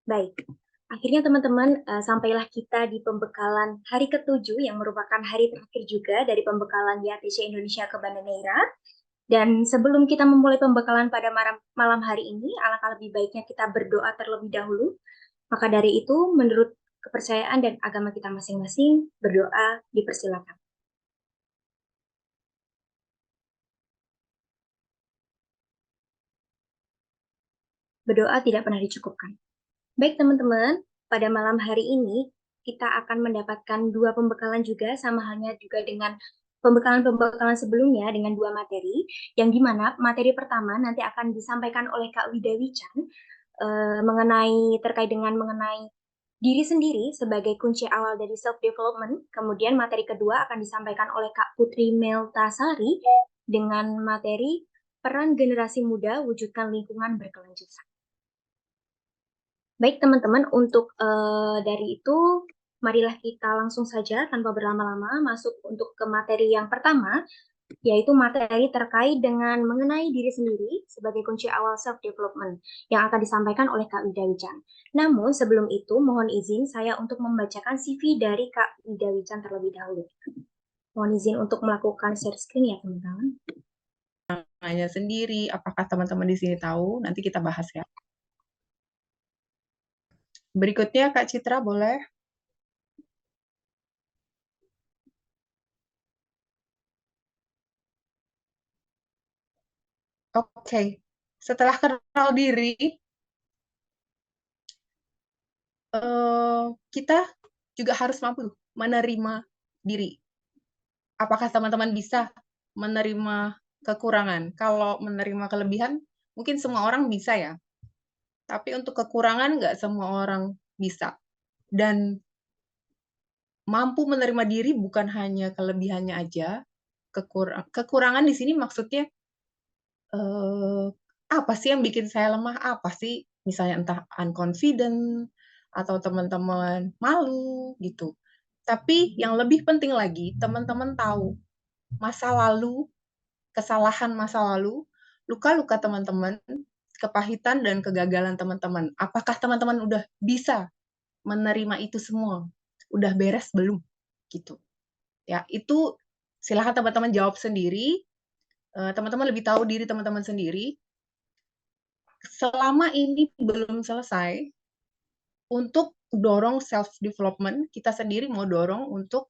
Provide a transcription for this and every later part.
Baik, akhirnya teman-teman sampailah kita di pembekalan hari ke-7 yang merupakan hari terakhir juga dari pembekalan YATC Indonesia ke Banda Neira. Dan sebelum kita memulai pembekalan pada malam hari ini, alangkah lebih baiknya kita berdoa terlebih dahulu. Maka dari itu, menurut kepercayaan dan agama kita masing-masing, berdoa dipersilakan. Berdoa tidak pernah dicukupkan. Baik teman-teman, pada malam hari ini kita akan mendapatkan dua pembekalan juga, sama halnya juga dengan pembekalan-pembekalan sebelumnya dengan dua materi, yang dimana materi pertama nanti akan disampaikan oleh Kak Wida Wichan terkait dengan mengenai diri sendiri sebagai kunci awal dari self-development. Kemudian materi kedua akan disampaikan oleh Kak Putri Meltasari dengan materi peran generasi muda wujudkan lingkungan berkelanjutan. Baik teman-teman, untuk dari itu, marilah kita langsung saja tanpa berlama-lama masuk untuk ke materi yang pertama, yaitu materi terkait dengan mengenai diri sendiri sebagai kunci awal self-development yang akan disampaikan oleh Kak Wida Wijan. Namun sebelum itu, mohon izin saya untuk membacakan CV dari Kak Wida Wijan terlebih dahulu. Mohon izin untuk melakukan share screen ya teman-teman. Namanya sendiri, apakah teman-teman di sini tahu? Nanti kita bahas ya. Berikutnya Kak Citra boleh? Oke. Setelah kenal diri, kita juga harus mampu menerima diri. Apakah teman-teman bisa menerima kekurangan? Kalau menerima kelebihan, mungkin semua orang bisa ya. Tapi untuk kekurangan, nggak semua orang bisa. Dan mampu menerima diri bukan hanya kelebihannya aja. Kekurangan di sini maksudnya apa sih yang bikin saya lemah? Apa sih? Misalnya entah unconfident atau teman-teman malu gitu. Tapi yang lebih penting lagi, teman-teman tahu masa lalu, kesalahan masa lalu, luka-luka teman-teman, kepahitan dan kegagalan teman-teman. Apakah teman-teman udah bisa menerima itu semua? Udah beres belum? Gitu. Ya, itu silahkan teman-teman jawab sendiri. Teman-teman lebih tahu diri teman-teman sendiri. Selama ini belum selesai, untuk dorong self-development, kita sendiri mau dorong untuk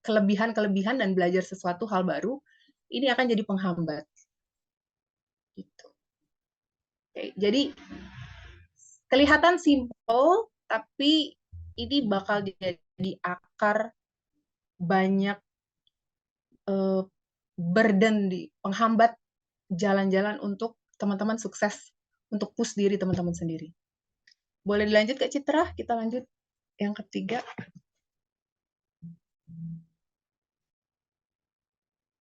kelebihan-kelebihan dan belajar sesuatu hal baru, ini akan jadi penghambat. Gitu. Oke, jadi kelihatan simple, tapi ini bakal jadi akar banyak burden di penghambat jalan-jalan untuk teman-teman sukses, untuk push diri teman-teman sendiri. Boleh dilanjut Kak Citra? Kita lanjut yang ketiga.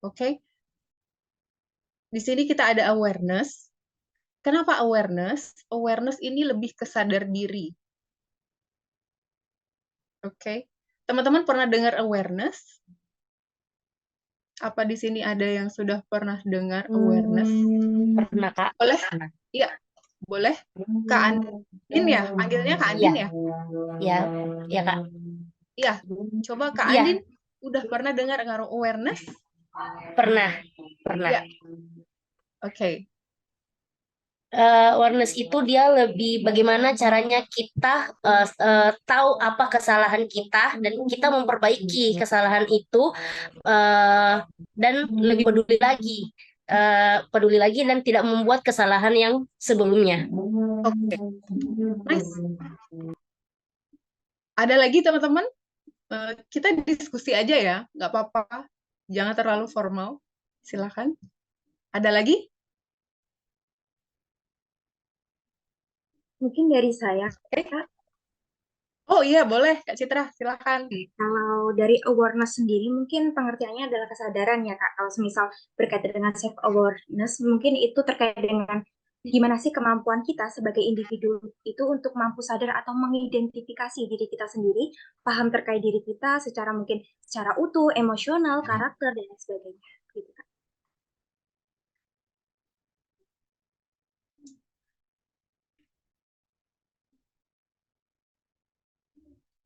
Oke. Di sini kita ada awareness. Kenapa awareness? Awareness ini lebih ke sadar diri. Oke. Teman-teman pernah dengar awareness? Apa di sini ada yang sudah pernah dengar awareness? Pernah, Kak. Boleh? Iya, boleh. Kak Andin ya? Panggilnya Kak Andin ya? Iya, iya, Kak. Iya. Coba Kak Iya. Andin, udah pernah dengar awareness? Pernah. Iya. Oke. Awareness itu dia lebih bagaimana caranya kita tahu apa kesalahan kita dan kita memperbaiki kesalahan itu dan lebih peduli lagi dan tidak membuat kesalahan yang sebelumnya. Oke. Nice. Ada lagi teman-teman? Kita diskusi aja ya, nggak apa-apa. Jangan terlalu formal. Silakan. Ada lagi? Mungkin dari saya, Kak. Oh iya, boleh Kak Citra, silakan. Kalau dari awareness sendiri, mungkin pengertiannya adalah kesadaran ya Kak. Kalau misal berkaitan dengan self awareness, mungkin itu terkait dengan gimana sih kemampuan kita sebagai individu itu untuk mampu sadar atau mengidentifikasi diri kita sendiri, paham terkait diri kita secara mungkin secara utuh, emosional, karakter dan lain sebagainya. Gitu, Kak.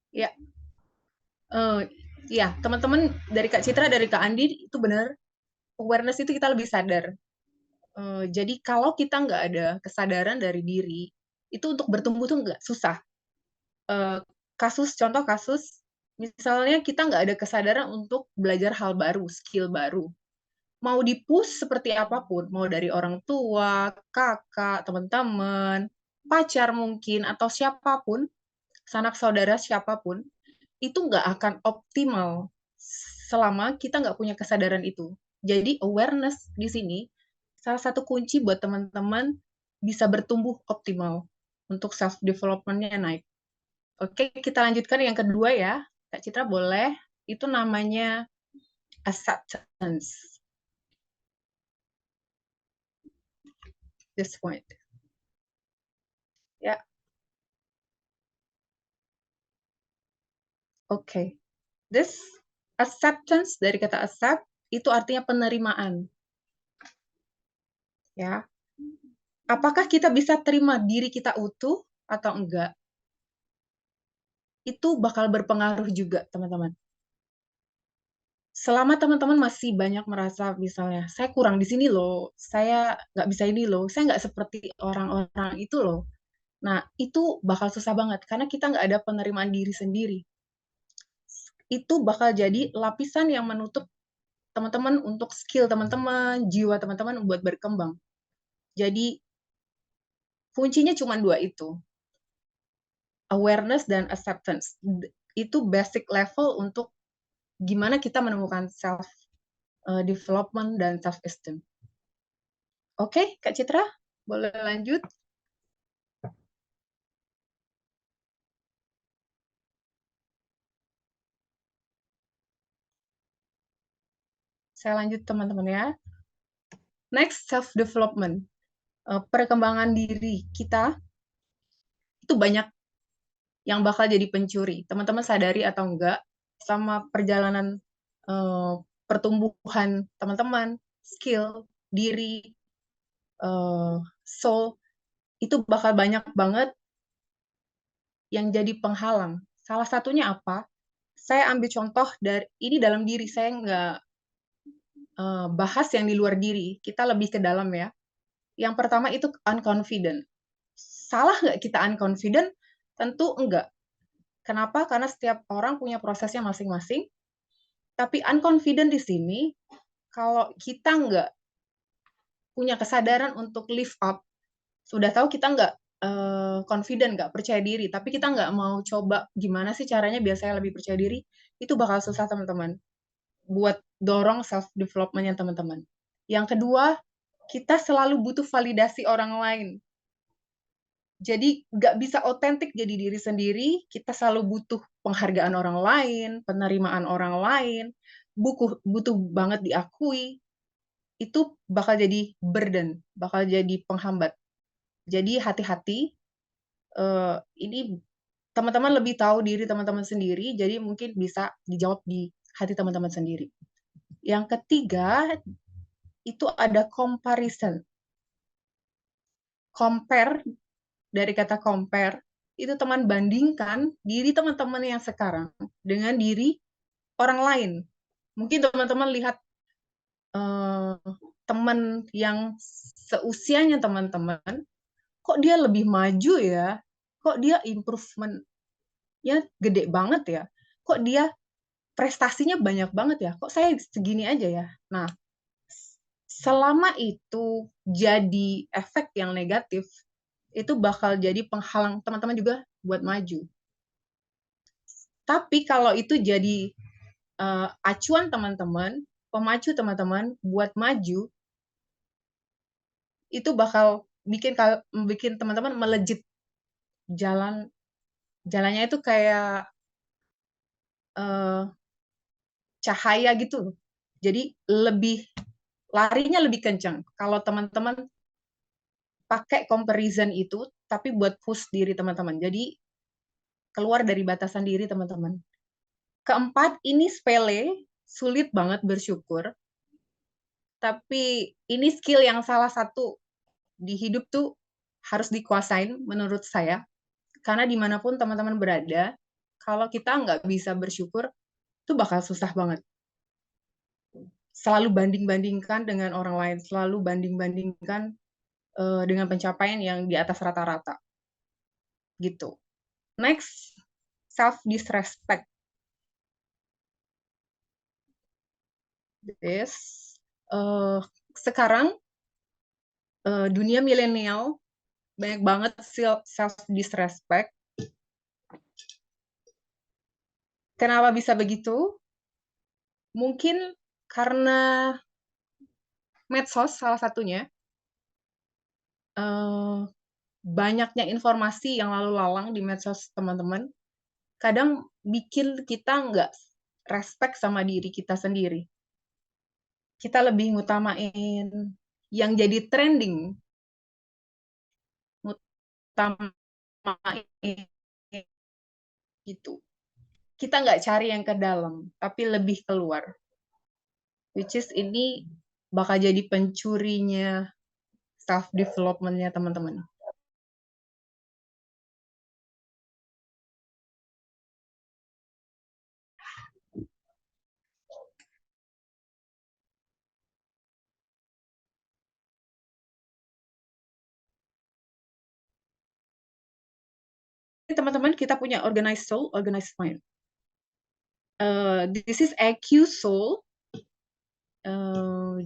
Ya, ya teman-teman dari Kak Citra, dari Kak Andi itu benar. Awareness itu kita lebih sadar. Jadi kalau kita nggak ada kesadaran dari diri, itu untuk bertumbuh tuh nggak susah. Contoh kasus, misalnya kita nggak ada kesadaran untuk belajar hal baru, skill baru. Mau di-push seperti apapun, mau dari orang tua, kakak, teman-teman, pacar mungkin, atau siapapun, sanak saudara siapapun, itu nggak akan optimal selama kita nggak punya kesadaran itu. Jadi awareness di sini salah satu kunci buat teman-teman bisa bertumbuh optimal untuk self development-nya naik. Oke, kita lanjutkan yang kedua ya. Kak Citra boleh. Itu namanya acceptance. This point. Ya. Oke. This acceptance dari kata accept itu artinya penerimaan. Ya. Apakah kita bisa terima diri kita utuh atau enggak? Itu bakal berpengaruh juga, teman-teman. Selama teman-teman masih banyak merasa misalnya, saya kurang di sini loh, saya nggak bisa ini loh, saya nggak seperti orang-orang itu loh. Nah, itu bakal susah banget, karena kita nggak ada penerimaan diri sendiri. Itu bakal jadi lapisan yang menutup teman-teman untuk skill teman-teman, jiwa teman-teman buat berkembang. Jadi, kuncinya cuma dua itu, awareness dan acceptance. Itu basic level untuk gimana kita menemukan self development dan self esteem. Oke, Kak Citra, boleh lanjut? Saya lanjut teman-teman ya. Next, self development. Perkembangan diri kita itu banyak yang bakal jadi pencuri. Teman-teman sadari atau enggak, selama perjalanan pertumbuhan teman-teman, skill, diri, soul, itu bakal banyak banget yang jadi penghalang. Salah satunya apa? Saya ambil contoh dari ini dalam diri, saya nggak bahas yang di luar diri, kita lebih ke dalam ya. Yang pertama itu unconfident. Salah nggak kita unconfident? Tentu enggak. Kenapa? Karena setiap orang punya prosesnya masing-masing. Tapi unconfident di sini, kalau kita nggak punya kesadaran untuk lift up, sudah tahu kita nggak confident, nggak percaya diri, tapi kita nggak mau coba gimana sih caranya biar saya lebih percaya diri, itu bakal susah teman-teman. Buat dorong self-development-nya teman-teman. Yang kedua, kita selalu butuh validasi orang lain. Jadi nggak bisa otentik jadi diri sendiri, kita selalu butuh penghargaan orang lain, penerimaan orang lain, butuh banget diakui, itu bakal jadi burden, bakal jadi penghambat. Jadi hati-hati, ini teman-teman lebih tahu diri teman-teman sendiri, jadi mungkin bisa dijawab di hati teman-teman sendiri. Yang ketiga, itu ada comparison. Compare, dari kata compare, itu teman bandingkan diri teman-teman yang sekarang dengan diri orang lain. Mungkin teman-teman lihat teman yang seusianya teman-teman, kok dia lebih maju ya, kok dia improvement-nya gede banget ya, kok dia prestasinya banyak banget ya, kok saya segini aja ya. Nah, selama itu jadi efek yang negatif, itu bakal jadi penghalang teman-teman juga buat maju. Tapi kalau itu jadi acuan teman-teman, pemacu teman-teman buat maju, itu bakal bikin teman-teman melejit jalannya itu kayak cahaya gitu. Jadi larinya lebih kencang. Kalau teman-teman pakai comparison itu, tapi buat push diri teman-teman. Jadi keluar dari batasan diri teman-teman. Keempat, ini sepele, sulit banget bersyukur. Tapi ini skill yang salah satu di hidup tuh harus dikuasain menurut saya. Karena dimanapun teman-teman berada, kalau kita nggak bisa bersyukur, itu bakal susah banget. Selalu banding-bandingkan dengan orang lain, selalu banding-bandingkan dengan pencapaian yang di atas rata-rata. Gitu. Next, self-disrespect. This, sekarang dunia milenial banyak banget self-disrespect. Kenapa bisa begitu? Mungkin karena medsos salah satunya. Banyaknya informasi yang lalu lalang di medsos teman-teman, kadang bikin kita nggak respect sama diri kita sendiri. Kita lebih ngutamain yang jadi trending, ngutamain gitu. Kita nggak cari yang ke dalam, tapi lebih keluar. Which is ini bakal jadi pencurinya self-development-nya teman-teman. Teman-teman, kita punya organized soul, organized mind. This is EQ soul.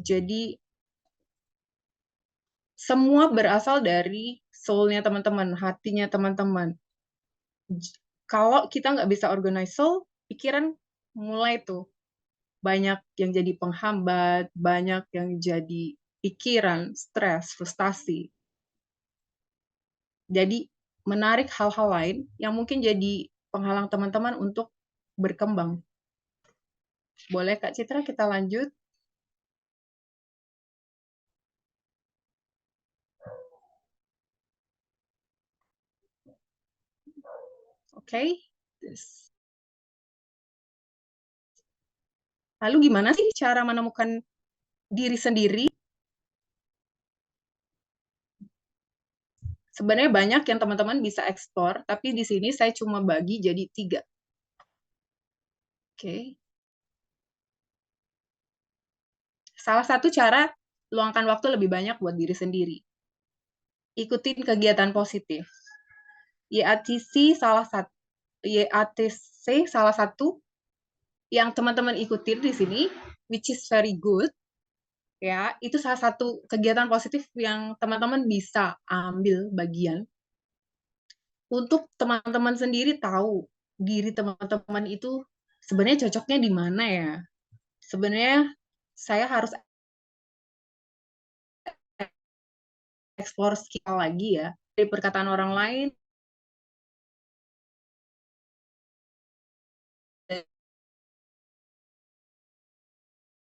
Jadi semua berasal dari soul-nya teman-teman, hatinya teman-teman. Kalau kita nggak bisa organize soul, pikiran mulai tuh banyak yang jadi penghambat, banyak yang jadi pikiran, stres, frustasi. Jadi menarik hal-hal lain yang mungkin jadi penghalang teman-teman untuk berkembang. Boleh Kak Citra kita lanjut? Oke. Lalu gimana sih cara menemukan diri sendiri? Sebenarnya banyak yang teman-teman bisa eksplor, tapi di sini saya cuma bagi jadi 3. Oke. Salah satu cara luangkan waktu lebih banyak buat diri sendiri. Ikutin kegiatan positif. YATC salah satu yang teman-teman ikutin di sini, which is very good. Ya, itu salah satu kegiatan positif yang teman-teman bisa ambil bagian. Untuk teman-teman sendiri tahu diri teman-teman itu sebenarnya cocoknya di mana ya. Sebenarnya saya harus explore skill lagi ya. Dari perkataan orang lain,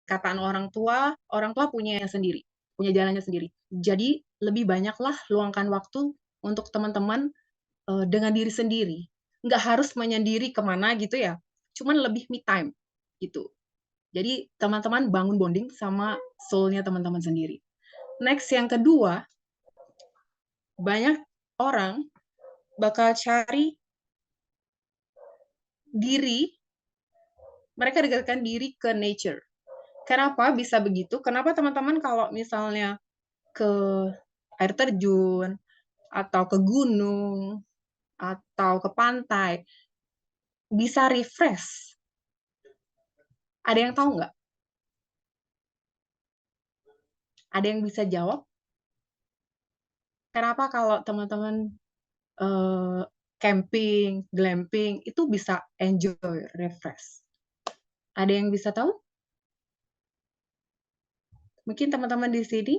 perkataan orang tua punya sendiri, punya jalannya sendiri. Jadi lebih banyaklah luangkan waktu untuk teman-teman dengan diri sendiri. Nggak harus menyendiri kemana gitu ya, cuman lebih me time gitu. Jadi teman-teman bangun bonding sama soul-nya teman-teman sendiri. Next, yang kedua, banyak orang bakal cari diri, mereka dekatkan diri ke nature. Kenapa bisa begitu? Kenapa teman-teman kalau misalnya ke air terjun, atau ke gunung, atau ke pantai, bisa refresh? Ada yang tahu nggak? Ada yang bisa jawab? Kenapa kalau teman-teman camping, glamping, itu bisa enjoy, refresh? Ada yang bisa tahu? Mungkin teman-teman di sini?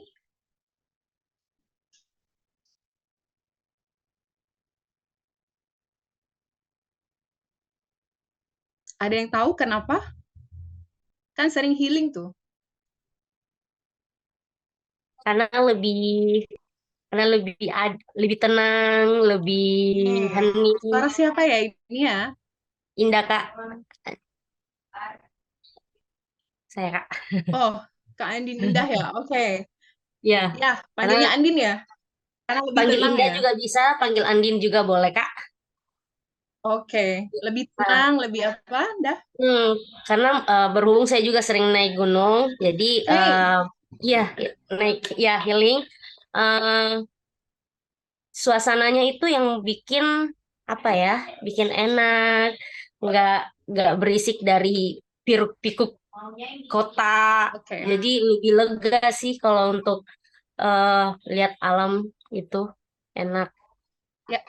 Ada yang tahu kenapa? Kan sering healing tuh. Karena lebih tenang, lebih hening. Suara siapa ya ini ya? Indah Kak. Saya Kak. Oh, Kak Andin Indah ya? Oke. Ya, Ya, karena panggilnya Andin ya? Karena lebih panggil tenang Indah ya? juga bisa, panggil Andin juga boleh Kak. Oke, lebih tenang, lebih apa? Dah. Karena berhubung saya juga sering naik gunung, jadi Oke. ya naik ya healing. eh, Suasananya itu yang bikin apa ya, bikin enak, nggak nggak berisik dari hiruk pikuk kota. Oke. Jadi lebih lega sih kalau untuk eh, lihat alam itu enak. Ya,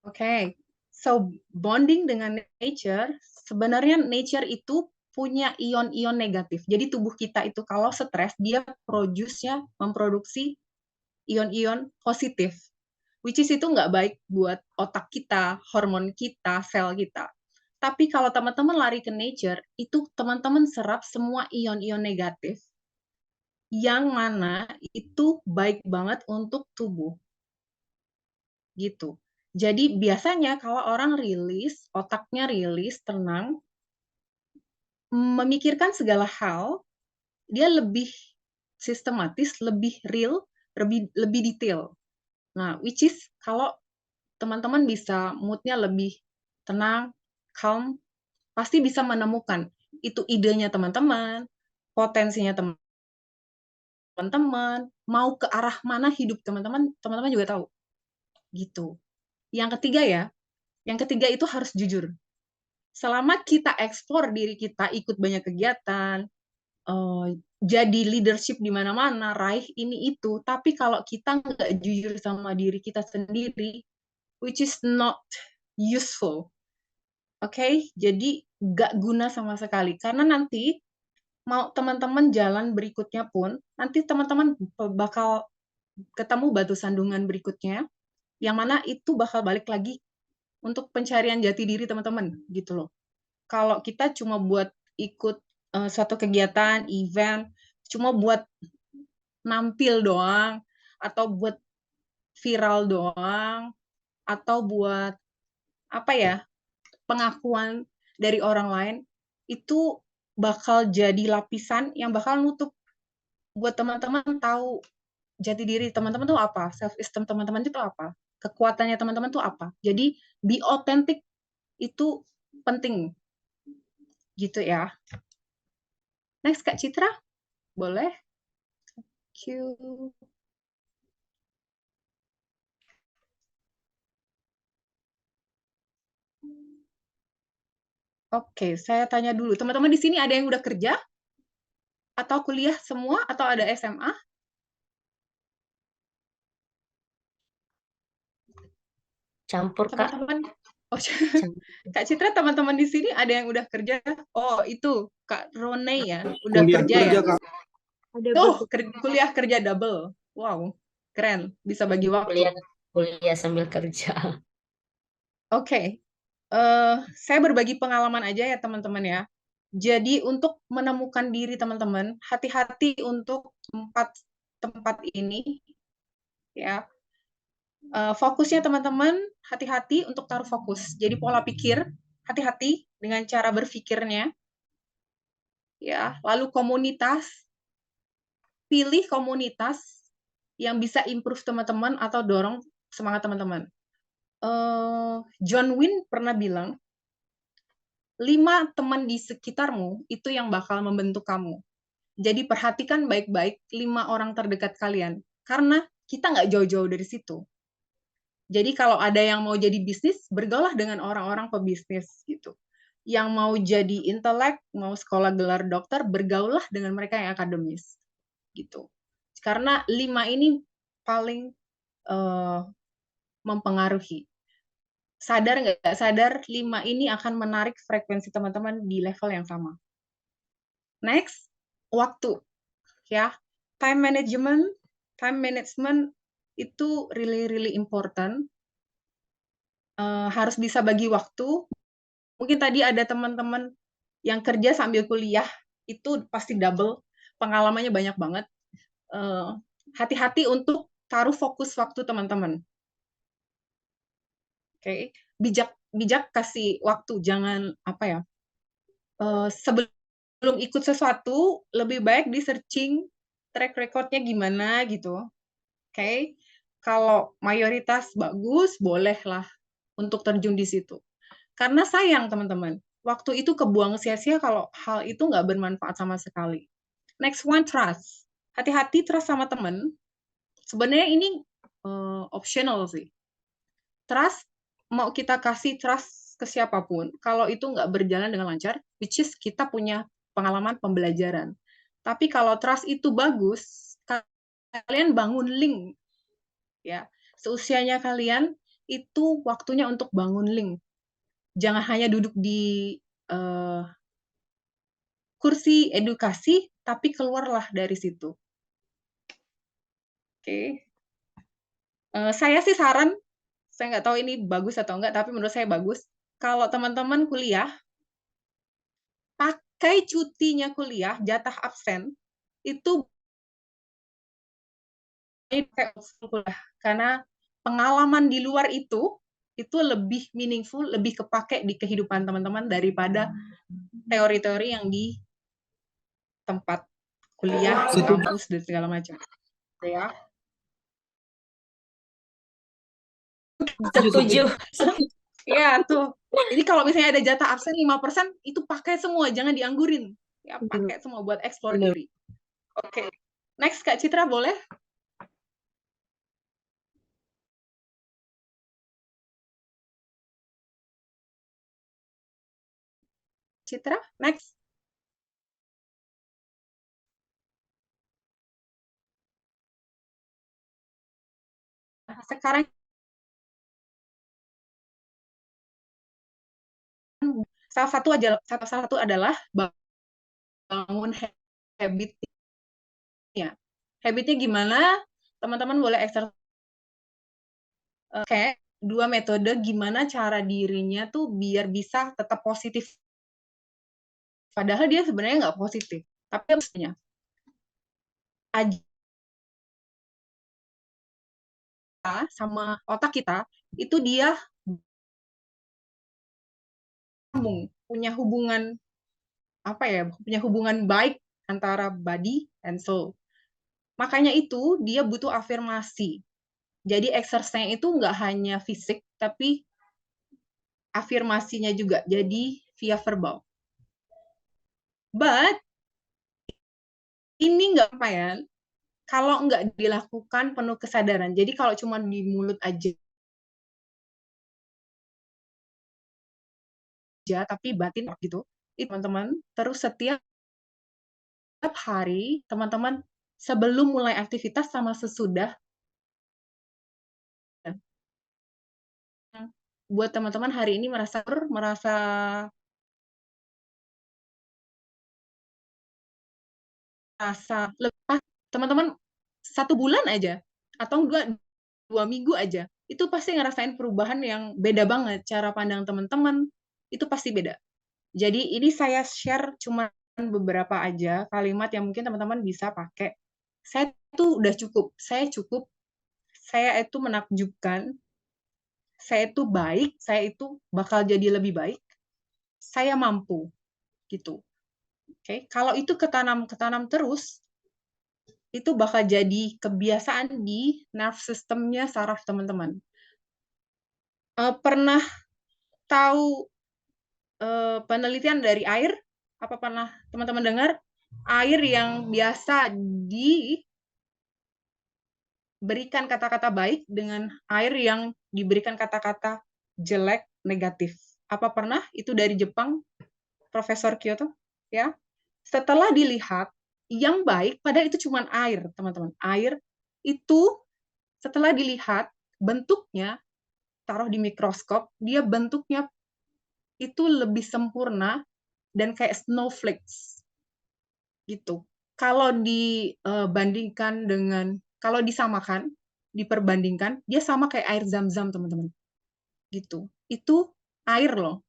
oke. So, bonding dengan nature, sebenarnya nature itu punya ion-ion negatif. Jadi tubuh kita itu kalau stres, dia memproduksi ion-ion positif. Which is itu nggak baik buat otak kita, hormon kita, sel kita. Tapi kalau teman-teman lari ke nature, itu teman-teman serap semua ion-ion negatif yang mana itu baik banget untuk tubuh. Gitu. Jadi biasanya kalau orang rilis, otaknya rilis, tenang, memikirkan segala hal, dia lebih sistematis, lebih real, lebih detail. Nah, which is kalau teman-teman bisa moodnya lebih tenang, calm, pasti bisa menemukan itu idenya teman-teman, potensinya teman-teman, mau ke arah mana hidup teman-teman, teman-teman juga tahu. Gitu. Yang ketiga itu harus jujur. Selama kita eksplor diri kita, ikut banyak kegiatan, jadi leadership di mana-mana, raih ini itu, tapi kalau kita nggak jujur sama diri kita sendiri, which is not useful, oke? Jadi nggak guna sama sekali, karena nanti mau teman-teman jalan berikutnya pun, nanti teman-teman bakal ketemu batu sandungan berikutnya, yang mana itu bakal balik lagi untuk pencarian jati diri teman-teman, gitu loh. Kalau kita cuma buat ikut suatu kegiatan, event, cuma buat nampil doang, atau buat viral doang, atau buat apa ya, pengakuan dari orang lain, itu bakal jadi lapisan yang bakal nutup buat teman-teman tahu jati diri teman-teman tuh apa, self esteem teman-teman itu apa, kekuatannya teman-teman tuh apa. Jadi be authentic itu penting gitu ya. Next Kak Citra, boleh? Q. Oke, saya tanya dulu. Teman-teman di sini ada yang udah kerja? Atau kuliah semua? Atau ada SMA? Campur Kak. Teman-teman, oh, Campur. Kak Citra, teman-teman di sini ada yang udah kerja? Oh, itu Kak Rone ya, udah Kuliah kerja ya? Kak. Ada Tuh, beberapa. kuliah kerja double. Wow, keren. Bisa bagi waktu. Kuliah kuliah sambil kerja. Oke, saya berbagi pengalaman aja ya teman-teman ya. Jadi untuk menemukan diri teman-teman, hati-hati untuk tempat ini ya. Fokusnya teman-teman, hati-hati untuk taruh fokus. Jadi pola pikir, hati-hati dengan cara berpikirnya ya. Lalu komunitas, pilih komunitas yang bisa improve teman-teman atau dorong semangat teman-teman. John Wynne pernah bilang, 5 teman di sekitarmu itu yang bakal membentuk kamu. Jadi perhatikan baik-baik 5 orang terdekat kalian. Karena kita nggak jauh-jauh dari situ. Jadi kalau ada yang mau jadi bisnis, bergaulah dengan orang-orang pebisnis gitu. Yang mau jadi intelek, mau sekolah gelar dokter, bergaulah dengan mereka yang akademis gitu. Karena 5 ini paling mempengaruhi. Sadar nggak sadar, 5 ini akan menarik frekuensi teman-teman di level yang sama. Next, waktu. Ya, time management itu really important. Harus bisa bagi waktu. Mungkin tadi ada teman-teman yang kerja sambil kuliah, itu pasti double, pengalamannya banyak banget. Hati-hati untuk taruh fokus waktu teman-teman. Oke, bijak kasih waktu, jangan apa ya, sebelum ikut sesuatu, lebih baik di searching track record-nya gimana gitu. Oke, kalau mayoritas bagus, bolehlah untuk terjun di situ. Karena sayang teman-teman, waktu itu kebuang sia-sia kalau hal itu nggak bermanfaat sama sekali. Next one, trust. Hati-hati trust sama teman. Sebenarnya ini optional sih. Trust, mau kita kasih trust ke siapapun, kalau itu nggak berjalan dengan lancar, which is kita punya pengalaman pembelajaran. Tapi kalau trust itu bagus, kalian bangun link. Ya, seusianya kalian, itu waktunya untuk bangun link. Jangan hanya duduk di kursi edukasi, tapi keluarlah dari situ. Oke. Saya sih saran, saya nggak tahu ini bagus atau enggak, tapi menurut saya bagus. Kalau teman-teman kuliah, pakai cutinya kuliah, jatah absen, itu pakai kuliah. Karena pengalaman di luar itu lebih meaningful, lebih kepake di kehidupan teman-teman daripada teori-teori yang di tempat kuliah, di kampus, dan segala macam. Ya. Setuju. Ya, tuh. Jadi kalau misalnya ada jatah absen 5%, itu pakai semua, jangan dianggurin. Ya, pakai semua buat eksplor diri. Oke. Next, Kak Citra, boleh? Citra, next. Sekarang salah satu adalah bangun habitnya. Habitnya gimana? Teman-teman boleh exercise. Kayak 2 metode gimana cara dirinya tuh biar bisa tetap positif. Padahal dia sebenarnya nggak positif. Tapi maksudnya aja sama otak kita itu dia punya hubungan apa ya? Punya hubungan baik antara body and soul. Makanya itu dia butuh afirmasi. Jadi exercise itu nggak hanya fisik, tapi afirmasinya juga. Jadi via verbal. But ini nggak apa ya? Kalau nggak dilakukan penuh kesadaran. Jadi kalau cuma di mulut aja, tapi batin gitu, itu teman-teman terus setiap hari teman-teman sebelum mulai aktivitas sama sesudah, buat teman-teman hari ini merasa lepas, teman-teman 1 bulan aja atau 2 minggu aja itu pasti ngerasain perubahan yang beda banget. Cara pandang teman-teman itu pasti beda. Jadi ini saya share cuma beberapa aja kalimat yang mungkin teman-teman bisa pakai. Saya tuh udah cukup, saya itu menakjubkan, saya itu baik, saya itu bakal jadi lebih baik, saya mampu, gitu. Oke, kalau itu ketanam terus, itu bakal jadi kebiasaan di nerve system-nya saraf teman-teman. Pernah tahu penelitian dari air? Apa pernah teman-teman dengar? Air yang biasa diberikan kata-kata baik dengan air yang diberikan kata-kata jelek, negatif. Apa pernah? Itu dari Jepang, Profesor Kyoto. Ya, setelah dilihat, yang baik, padahal itu cuma air, teman-teman. Air itu setelah dilihat, bentuknya, taruh di mikroskop, dia bentuknya itu lebih sempurna dan kayak snowflakes. Gitu. Kalau dibandingkan dengan, kalau disamakan, diperbandingkan, dia sama kayak air zam-zam, teman-teman. Gitu. Itu air loh.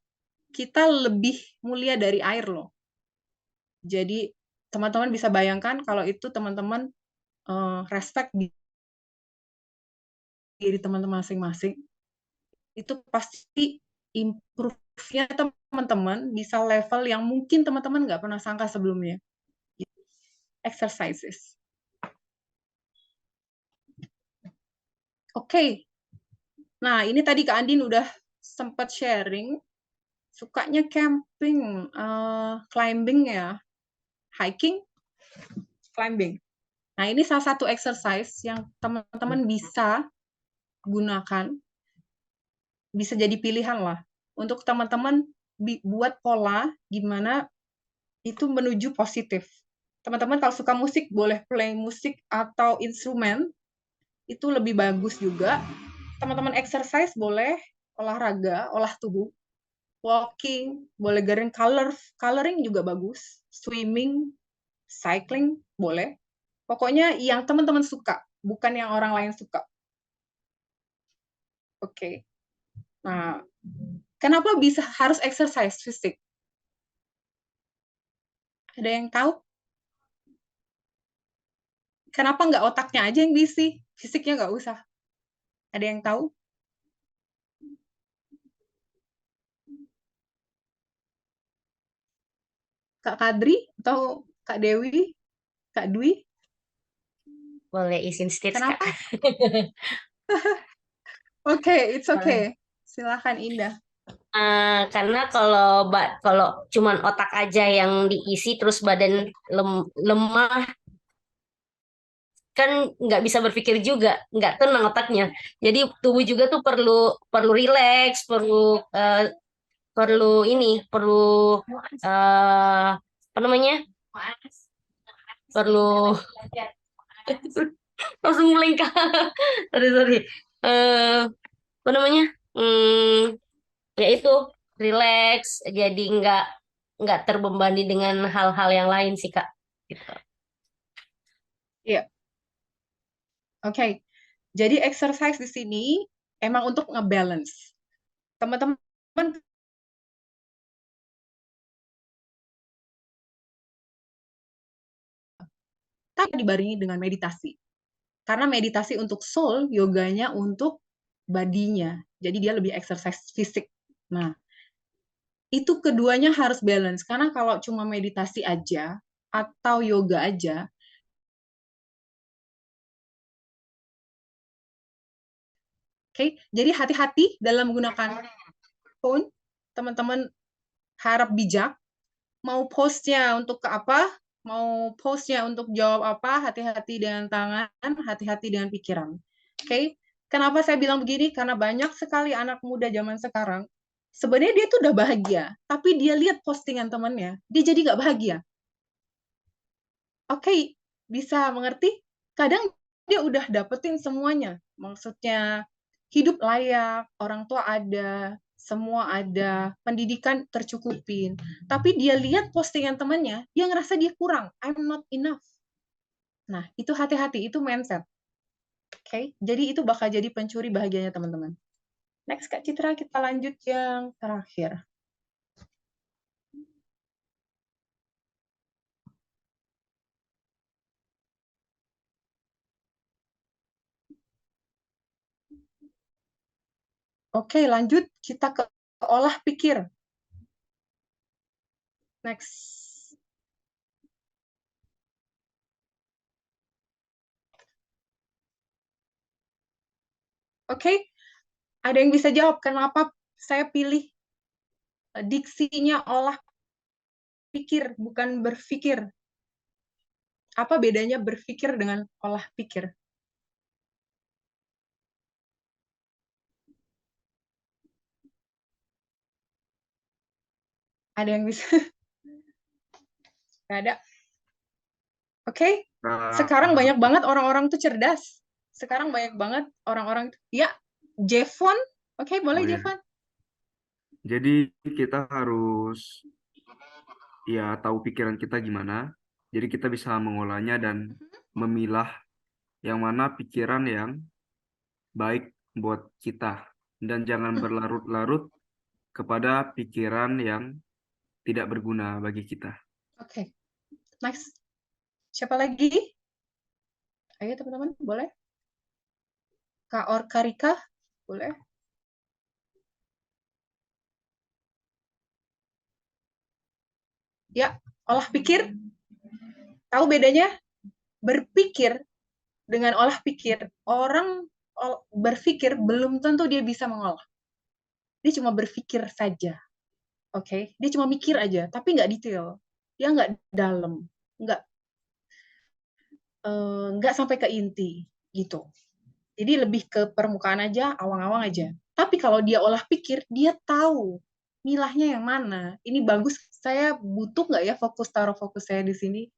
Kita lebih mulia dari air loh. Jadi, teman-teman bisa bayangkan kalau itu teman-teman respect diri teman-teman masing-masing, itu pasti improve-nya teman-teman bisa level yang mungkin teman-teman nggak pernah sangka sebelumnya. Exercises. Oke. Nah, ini tadi Kak Andin udah sempat sharing, sukanya camping, climbing ya, hiking, climbing. Nah, ini salah satu exercise yang teman-teman bisa gunakan, bisa jadi pilihan lah untuk teman-teman buat pola gimana itu menuju positif. Teman-teman kalau suka musik boleh play musik atau instrumen, itu lebih bagus juga. Teman-teman exercise boleh, olahraga, olah tubuh, walking, boleh coloring juga bagus, swimming, cycling boleh. Pokoknya yang teman-teman suka, bukan yang orang lain suka. Oke. Nah, kenapa bisa harus exercise fisik? Ada yang tahu? Kenapa nggak otaknya aja yang diisi? Fisiknya nggak usah. Ada yang tahu? Kak Kadri atau Kak Dewi? Kak Dwi? Boleh izin stage, Kak. Kenapa? Oke, it's okay. Silahkan Indah. Karena kalau cuman otak aja yang diisi terus badan lemah kan nggak bisa berpikir juga, nggak tenang otaknya. Jadi tubuh juga tuh perlu perlu rileks, perlu ini, perlu apa namanya? Perlu langsung blank, Kak. Sorry, sorry. Eh, apa namanya? Ya itu rileks, jadi nggak terbebani dengan hal-hal yang lain sih, Kak. Gitu. Iya. Oke. Jadi exercise di sini emang untuk ngebalance. Teman-teman tapi dibarengi dengan meditasi. Karena meditasi untuk soul, yoganya untuk badinya. Jadi dia lebih exercise fisik. Nah, itu keduanya harus balance. Karena kalau cuma meditasi aja atau yoga aja, oke, jadi hati-hati dalam menggunakan phone. Teman-teman harap bijak. Mau postnya untuk ke apa, mau postnya untuk jawab apa, hati-hati dengan tangan, hati-hati dengan pikiran. Oke, kenapa saya bilang begini? Karena banyak sekali anak muda zaman sekarang, sebenarnya dia tuh udah bahagia, tapi dia lihat postingan temannya, dia jadi nggak bahagia. Oke, bisa mengerti? Kadang dia udah dapetin semuanya, maksudnya hidup layak, orang tua ada, semua ada, pendidikan tercukupin. Tapi dia lihat postingan temannya, dia ngerasa dia kurang. I'm not enough. Nah, itu hati-hati, itu mindset. Oke, jadi itu bakal jadi pencuri bahagianya teman-teman. Next, Kak Citra, kita lanjut yang terakhir. Oke, lanjut kita ke olah pikir. Next. Oke, ada yang bisa jawab kenapa saya pilih diksinya olah pikir, bukan berpikir? Apa bedanya berpikir dengan olah pikir? Ada yang bisa? Nggak ada. Oke, sekarang banyak banget orang-orang tuh cerdas. Sekarang banyak banget orang-orang, ya, Jevon. Oke, boleh Oh ya, Jevon. jadi kita harus ya tahu pikiran kita gimana. Jadi kita bisa mengolahnya dan memilah yang mana pikiran yang baik buat kita. Dan jangan berlarut-larut kepada pikiran yang tidak berguna bagi kita. Oke, next. Siapa lagi? Ayo teman-teman, boleh? Kak Karika, boleh? Ya, olah pikir. Tahu bedanya? Berpikir dengan olah pikir. Orang berpikir belum tentu dia bisa mengolah. Dia cuma berpikir saja, oke? Dia cuma mikir aja, tapi nggak detail. Dia nggak dalam, nggak nggak sampai ke inti, gitu. Jadi lebih ke permukaan aja, awang-awang aja. Tapi kalau dia olah pikir, dia tahu milahnya yang mana. Ini bagus, saya butuh nggak ya taruh fokus saya di sini?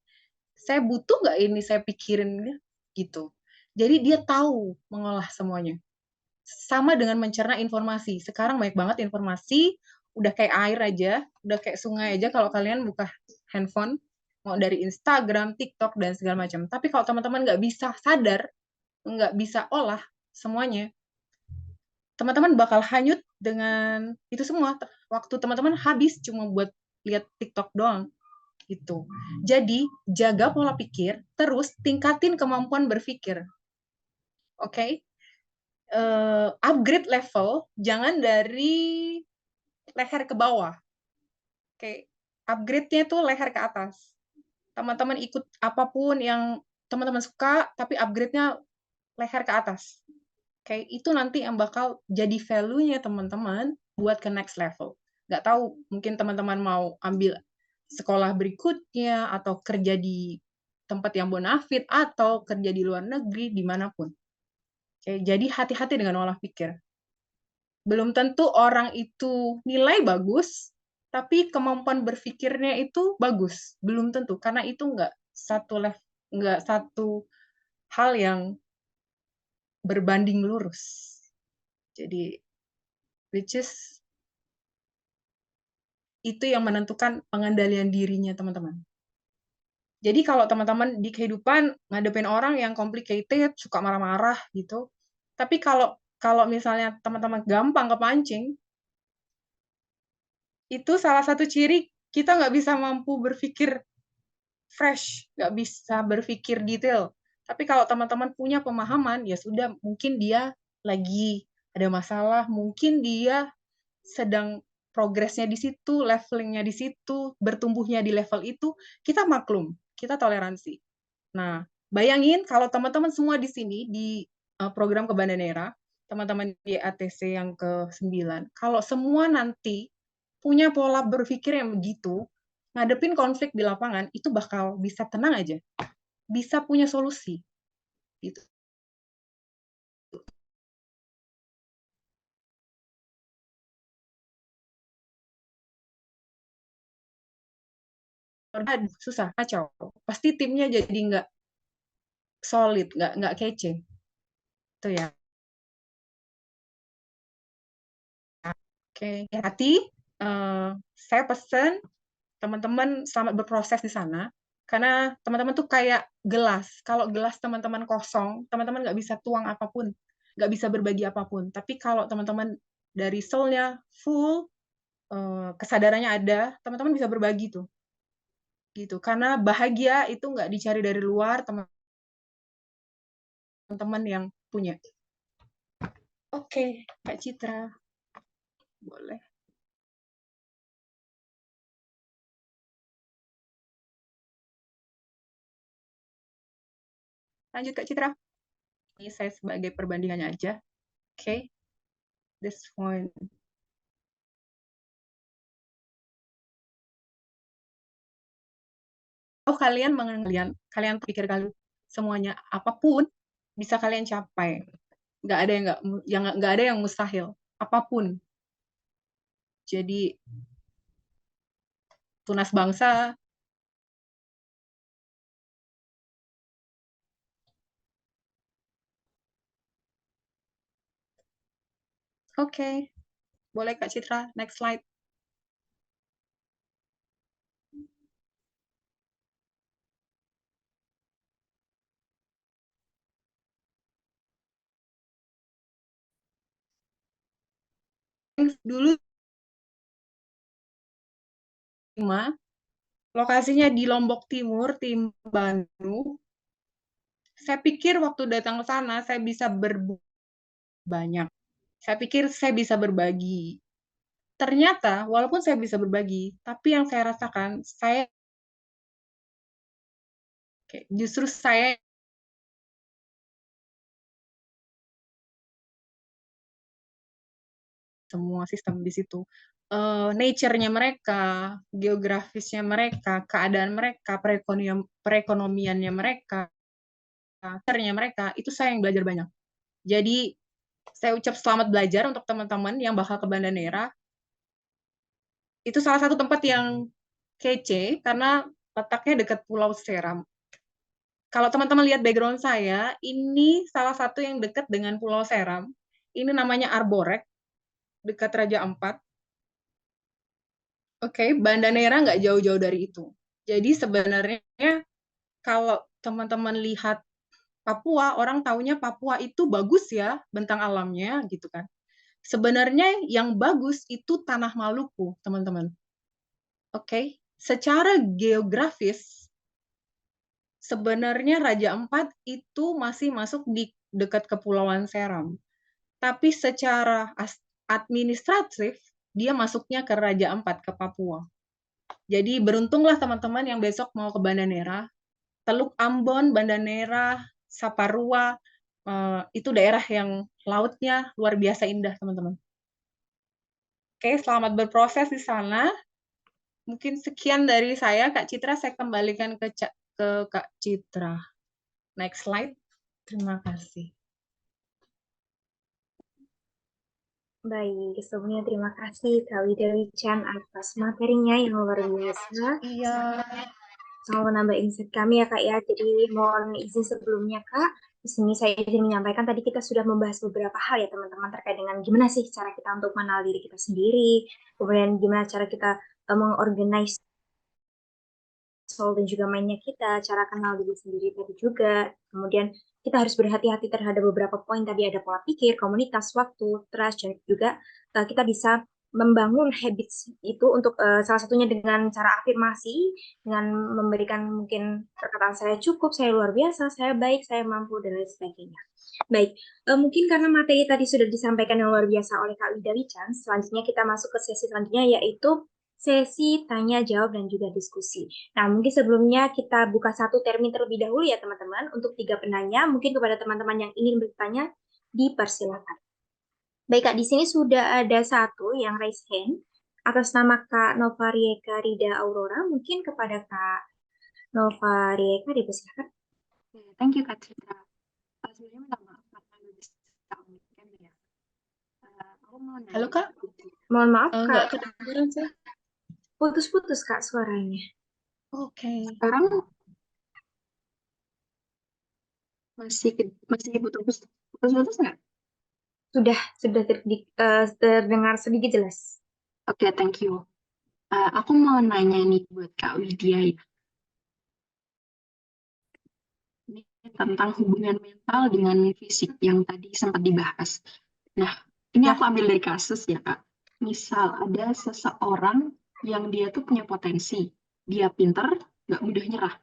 Saya butuh nggak ini saya pikirin gitu. Jadi dia tahu mengolah semuanya. Sama dengan mencerna informasi. Sekarang banyak banget informasi, udah kayak air aja, udah kayak sungai aja kalau kalian buka handphone, mau dari Instagram, TikTok, dan segala macam. Tapi kalau teman-teman nggak bisa sadar, nggak bisa olah semuanya, teman-teman bakal hanyut dengan itu semua. Waktu teman-teman habis cuma buat lihat TikTok doang gitu. Jadi jaga pola pikir, terus tingkatin kemampuan berpikir. Oke? Okay? Upgrade level jangan dari leher ke bawah. Oke, okay? Upgrade-nya tuh leher ke atas. Teman-teman ikut apapun yang teman-teman suka, tapi upgrade-nya leher ke atas. Oke, itu nanti yang bakal jadi value-nya teman-teman buat ke next level. Nggak tahu, mungkin teman-teman mau ambil sekolah berikutnya, atau kerja di tempat yang bonafit, atau kerja di luar negeri, dimanapun. Oke, jadi hati-hati dengan olah pikir. Belum tentu orang itu nilai bagus, tapi kemampuan berpikirnya itu bagus. Belum tentu, karena itu nggak satu hal yang berbanding lurus. Jadi, which is itu yang menentukan pengendalian dirinya teman-teman. Jadi kalau teman-teman di kehidupan ngadepin orang yang complicated, suka marah-marah gitu, tapi kalau kalau misalnya teman-teman gampang kepancing, itu salah satu ciri kita nggak bisa mampu berpikir fresh, nggak bisa berpikir detail. Tapi kalau teman-teman punya pemahaman, ya sudah, mungkin dia lagi ada masalah, mungkin dia sedang progresnya di situ, levelingnya di situ, bertumbuhnya di level itu, kita maklum, kita toleransi. Nah, bayangin kalau teman-teman semua di sini, di program Kebandanera, teman-teman di ATC yang ke-9, kalau semua nanti punya pola berpikir yang begitu, ngadepin konflik di lapangan, itu bakal bisa tenang aja. Bisa punya solusi. Gitu. Aduh, susah, kacau. Pasti timnya jadi nggak solid, nggak kece. Itu ya. Oke, hati. Saya pesen teman-teman selamat berproses di sana. Karena teman-teman tuh kayak gelas. Kalau gelas teman-teman kosong, teman-teman nggak bisa tuang apapun. Nggak bisa berbagi apapun. Tapi kalau teman-teman dari soul-nya full, kesadarannya ada, teman-teman bisa berbagi tuh. Gitu. Karena bahagia itu nggak dicari dari luar, teman-teman yang punya. Oke, Kak Citra. Boleh. Lanjut, Kak Citra. Ini saya sebagai perbandingannya aja. Oke. This one. Oh, kalian pikir kalian semuanya apapun bisa kalian capai. Nggak ada nggak ada yang mustahil. Apapun. Jadi tunas bangsa. Oke. Boleh Kak Citra, next slide. Dulu 5, lokasinya di Lombok Timur, tim Bandung. Saya pikir waktu datang ke sana saya bisa banyak. Saya pikir saya bisa berbagi. Ternyata walaupun saya bisa berbagi, tapi yang saya rasakan justru saya semua sistem di situ. Nature-nya mereka, geografisnya mereka, keadaan mereka, perekonomiannya mereka, karakternya mereka, itu saya yang belajar banyak. Jadi saya ucap selamat belajar untuk teman-teman yang bakal ke Banda Neira. Itu salah satu tempat yang kece karena letaknya dekat Pulau Seram. Kalau teman-teman lihat background saya, ini salah satu yang dekat dengan Pulau Seram. Ini namanya Arborek, dekat Raja Ampat. Oke, Banda Neira nggak jauh-jauh dari itu. Jadi sebenarnya kalau teman-teman lihat Papua, orang taunya Papua itu bagus ya, bentang alamnya gitu kan. Sebenarnya yang bagus itu tanah Maluku, teman-teman. Oke, secara geografis, sebenarnya Raja Ampat itu masih masuk di dekat Kepulauan Seram. Tapi secara administratif, dia masuknya ke Raja Ampat, ke Papua. Jadi beruntunglah teman-teman yang besok mau ke Banda Neira. Teluk Ambon, Banda Neira, Saparua, itu daerah yang lautnya luar biasa indah, teman-teman. Oke, selamat berproses di sana. Mungkin sekian dari saya, Kak Citra. Saya kembalikan ke Kak Citra. Next slide. Terima kasih. Baik, sebelumnya terima kasih Kak Widewi Chan atas materinya yang luar biasa. Iya. Sangat menambah insight kami ya Kak ya. Jadi mohon izin sebelumnya Kak, di sini saya izin menyampaikan tadi kita sudah membahas beberapa hal ya teman-teman terkait dengan gimana sih cara kita untuk mengenal diri kita sendiri, kemudian gimana cara kita mengorganize soul dan juga mainnya kita, cara kenal diri sendiri tadi juga. Kemudian kita harus berhati-hati terhadap beberapa poin tadi, ada pola pikir, komunitas, waktu, trust, dan juga kita bisa membangun habits itu untuk salah satunya dengan cara afirmasi, dengan memberikan mungkin perkataan saya cukup, saya luar biasa, saya baik, saya mampu, dan lain sebagainya. Baik, mungkin karena materi tadi sudah disampaikan yang luar biasa oleh Kak Wida Wichan, selanjutnya kita masuk ke sesi selanjutnya yaitu sesi tanya jawab dan juga diskusi. Nah, mungkin sebelumnya kita buka satu termin terlebih dahulu ya teman-teman untuk 3 penanya. Mungkin kepada teman-teman yang ingin bertanya dipersilakan. Baik Kak, di sini sudah ada satu yang raise hand atas nama Kak Nova Rieka Rida Aurora. Mungkin kepada Kak Nova Rieka dipersilakan. Thank you Kak Citra. Sebenarnya minta maaf karena nggak bisa unmute ya. Aku mau nanya. Halo Kak. Mohon maaf Nggak Kak. kedengeran saya. Putus-putus Kak suaranya. Oke. Sekarang masih putus-putus nggak? Sudah terdengar sedikit jelas. Oke, thank you. Aku mau nanya nih buat Kak Widya ya. Ini tentang hubungan mental dengan fisik yang tadi sempat dibahas. Nah, ini Ya. aku ambil dari kasus ya Kak. Misal ada seseorang yang dia tuh punya potensi, dia pinter, nggak mudah nyerah.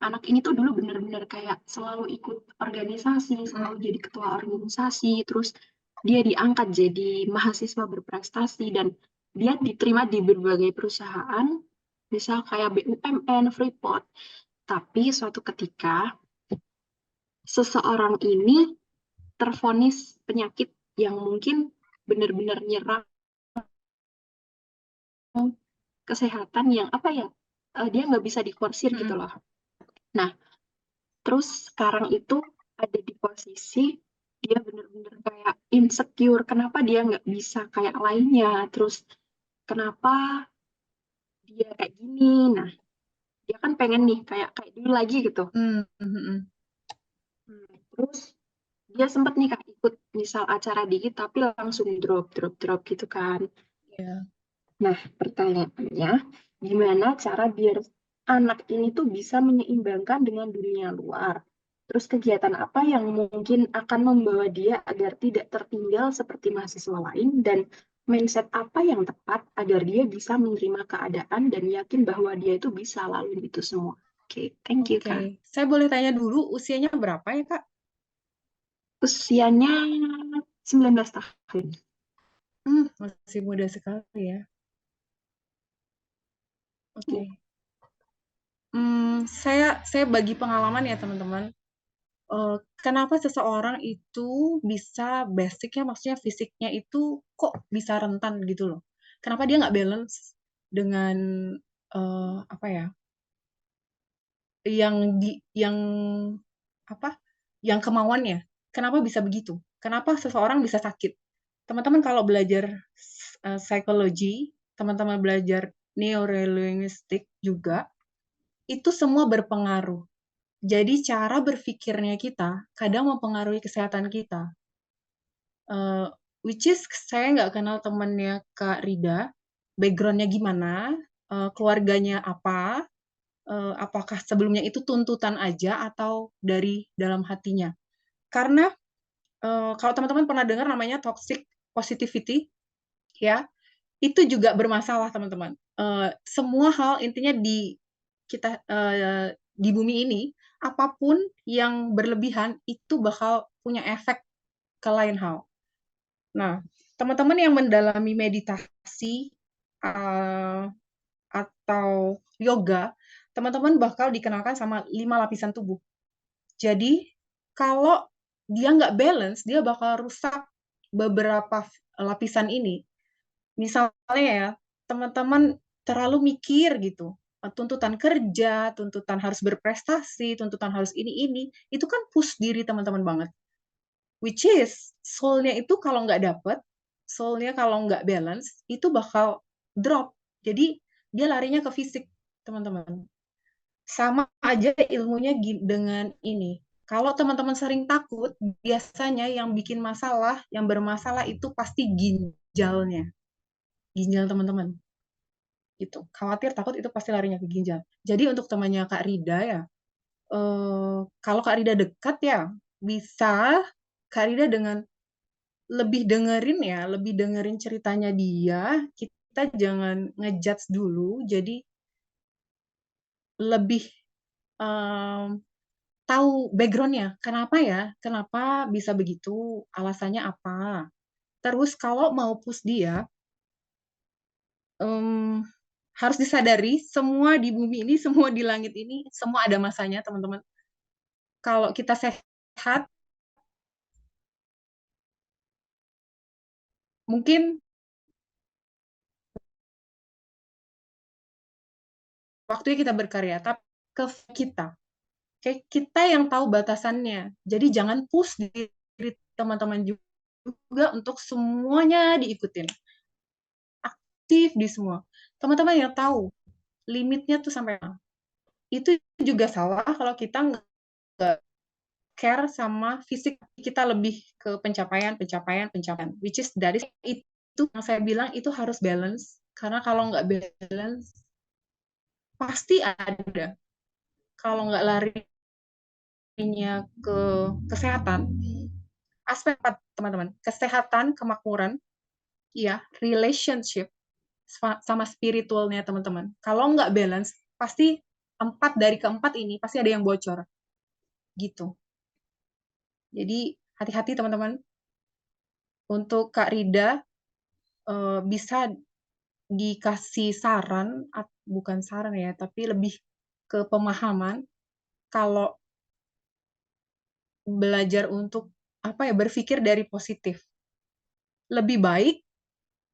Anak ini tuh dulu bener-bener kayak selalu ikut organisasi, selalu jadi ketua organisasi, terus dia diangkat jadi mahasiswa berprestasi dan dia diterima di berbagai perusahaan, misal kayak BUMN, Freeport. Tapi suatu ketika seseorang ini tervonis penyakit yang mungkin benar-benar nyerang kesehatan yang apa ya, dia nggak bisa diforsir gitu loh. Nah, terus sekarang itu ada di posisi dia bener-bener kayak insecure. Kenapa dia nggak bisa kayak lainnya? Terus kenapa dia kayak gini? Nah, dia kan pengen nih kayak dulu lagi gitu. Terus dia sempat nih kayak ikut misal acara dikit tapi langsung drop gitu kan. Yeah. Nah, pertanyaannya gimana cara biar anak ini tuh bisa menyeimbangkan dengan dunia luar? Terus kegiatan apa yang mungkin akan membawa dia agar tidak tertinggal seperti mahasiswa lain dan mindset apa yang tepat agar dia bisa menerima keadaan dan yakin bahwa dia itu bisa lalui itu semua. Oke, thank you Kak. Saya boleh tanya dulu usianya berapa ya Kak? Usianya 19 tahun. Masih muda sekali ya. Oke. Saya bagi pengalaman ya teman-teman. kenapa seseorang itu bisa basicnya, maksudnya fisiknya itu kok bisa rentan gitu loh. Kenapa dia nggak balance dengan apa ya, yang apa, yang kemauannya. Kenapa bisa begitu? Kenapa seseorang bisa sakit? Teman-teman kalau belajar psikologi, teman-teman belajar neurolinguistik juga, itu semua berpengaruh. Jadi cara berpikirnya kita kadang mempengaruhi kesehatan kita. Which is saya nggak kenal temannya Kak Rida, background-nya gimana, keluarganya apa, apakah sebelumnya itu tuntutan aja atau dari dalam hatinya. Karena kalau teman-teman pernah dengar namanya toxic positivity, ya, itu juga bermasalah teman-teman. Semua hal intinya di bumi ini, apapun yang berlebihan itu bakal punya efek ke lain hal. Nah, teman-teman yang mendalami meditasi atau yoga, teman-teman bakal dikenalkan sama 5 lapisan tubuh. Jadi, kalau dia nggak balance, dia bakal rusak beberapa lapisan ini. Misalnya ya, teman-teman terlalu mikir gitu, tuntutan kerja, tuntutan harus berprestasi, tuntutan harus ini, itu kan push diri teman-teman banget. Which is, soul-nya itu kalau nggak dapet, soul-nya kalau nggak balance, itu bakal drop. Jadi, dia larinya ke fisik, teman-teman. Sama aja ilmunya dengan ini. Kalau teman-teman sering takut, biasanya yang bikin masalah, yang bermasalah itu pasti ginjalnya. Ginjal teman-teman. Gitu. Khawatir, takut itu pasti larinya ke ginjal. Jadi untuk temannya Kak Rida ya, kalau Kak Rida dekat ya, bisa Kak Rida dengan lebih dengerin ceritanya dia, kita jangan ngejudge dulu, jadi lebih tahu background-nya, kenapa bisa begitu, alasannya apa. Terus kalau mau push dia, harus disadari semua di bumi ini, semua di langit ini, semua ada masanya, teman-teman. Kalau kita sehat, mungkin waktunya kita berkarya, tapi ke kita. Kita yang tahu batasannya. Jadi jangan push diri teman-teman juga untuk semuanya diikutin. Aktif di semua. Teman-teman yang tahu limitnya tuh sampai mana. Itu juga salah kalau kita nggak care sama fisik kita, lebih ke pencapaian. Which is dari itu yang saya bilang itu harus balance. Karena kalau nggak balance, pasti ada. Kalau nggak larinya ke kesehatan, aspek 4, teman-teman. Kesehatan, kemakmuran, ya, relationship, sama spiritualnya, teman-teman. Kalau nggak balance, pasti 4 dari keempat ini pasti ada yang bocor. Gitu. Jadi, hati-hati, teman-teman. Untuk Kak Rida, bisa dikasih saran, bukan saran ya, tapi lebih ke pemahaman, kalau belajar untuk berpikir dari positif. Lebih baik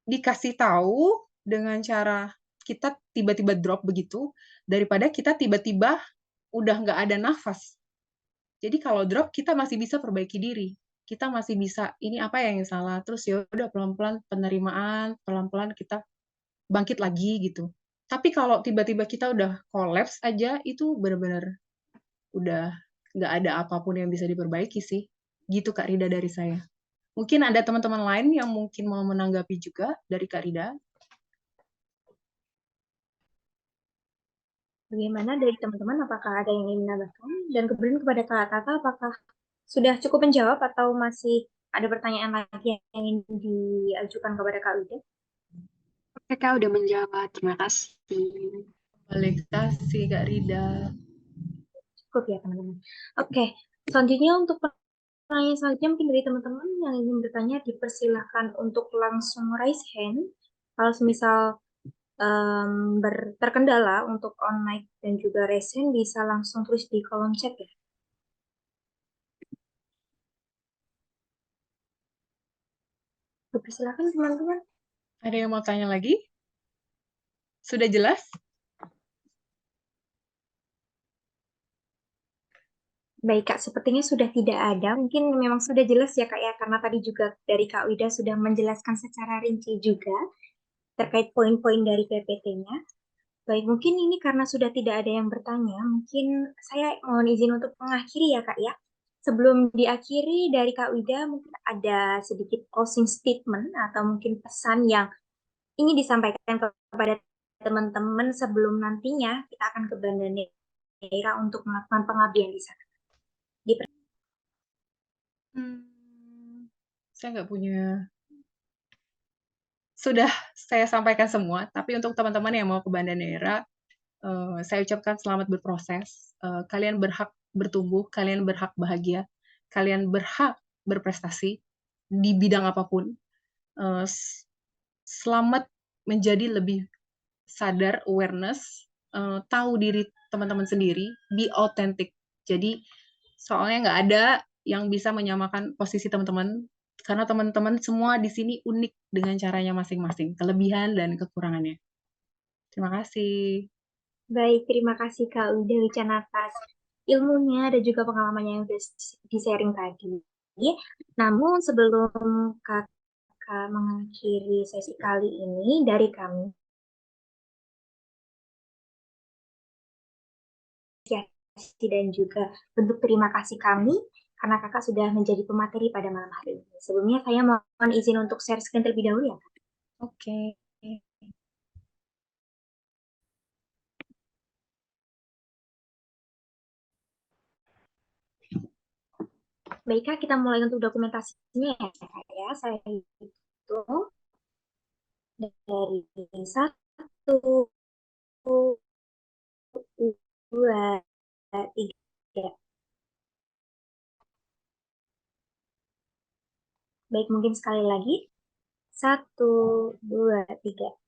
dikasih tahu dengan cara kita tiba-tiba drop begitu, daripada kita tiba-tiba udah nggak ada nafas. Jadi kalau drop, kita masih bisa perbaiki diri. Kita masih bisa, ini apa yang salah, terus ya udah pelan-pelan penerimaan, pelan-pelan kita bangkit lagi gitu. Tapi kalau tiba-tiba kita udah collapse aja, itu benar-benar udah nggak ada apapun yang bisa diperbaiki sih. Gitu Kak Rida dari saya. Mungkin ada teman-teman lain yang mungkin mau menanggapi juga dari Kak Rida. Bagaimana dari teman-teman? Apakah ada yang ingin menambahkan? Dan kemudian kepada Kak Tata, apakah sudah cukup menjawab atau masih ada pertanyaan lagi yang ingin diajukan kepada Kak Wida? Oke, Kak, udah menjawab. Terima kasih. Balik kasih Kak Rida. Cukup ya teman-teman. Oke, selanjutnya untuk pertanyaan selanjutnya mungkin dari teman-teman yang ingin bertanya dipersilahkan untuk langsung raise hand. Kalau misal terkendala untuk on mic dan juga raise hand, bisa langsung tulis di kolom chat ya. Silakan teman-teman. Ada yang mau tanya lagi? Sudah jelas? Baik, Kak, sepertinya sudah tidak ada. Mungkin memang sudah jelas ya, Kak, ya, karena tadi juga dari Kak Wida sudah menjelaskan secara rinci juga terkait poin-poin dari PPT-nya. Baik, mungkin ini karena sudah tidak ada yang bertanya, mungkin saya mohon izin untuk mengakhiri ya, Kak, ya. Sebelum diakhiri dari Kak Wida, mungkin ada sedikit closing statement atau mungkin pesan yang ingin disampaikan kepada teman-teman sebelum nantinya kita akan ke Banda Neira untuk melakukan pengabdian di sana. Saya nggak punya. Sudah saya sampaikan semua, tapi untuk teman-teman yang mau ke Banda Neira, saya ucapkan selamat berproses. Kalian berhak bertumbuh, kalian berhak bahagia, kalian berhak berprestasi di bidang apapun. Selamat menjadi lebih sadar, awareness, tahu diri teman-teman sendiri, be authentic. Jadi soalnya nggak ada yang bisa menyamakan posisi teman-teman, karena teman-teman semua di sini unik dengan caranya masing-masing, kelebihan dan kekurangannya. Terima kasih. Baik, terima kasih Kak Wida Wicana atas ilmunya dan juga pengalamannya yang sudah di-sharing tadi. Namun sebelum Kakak mengakhiri sesi kali ini dari kami, dan juga bentuk terima kasih kami karena Kakak sudah menjadi pemateri pada malam hari ini. Sebelumnya saya mohon izin untuk share screen terlebih dahulu ya, Kak. Oke. Baik, Kak, kita mulai untuk dokumentasinya ya, Kak, ya. Saya hitung dari 1, 2, 3. Baik, mungkin sekali lagi. 1, 2, 3.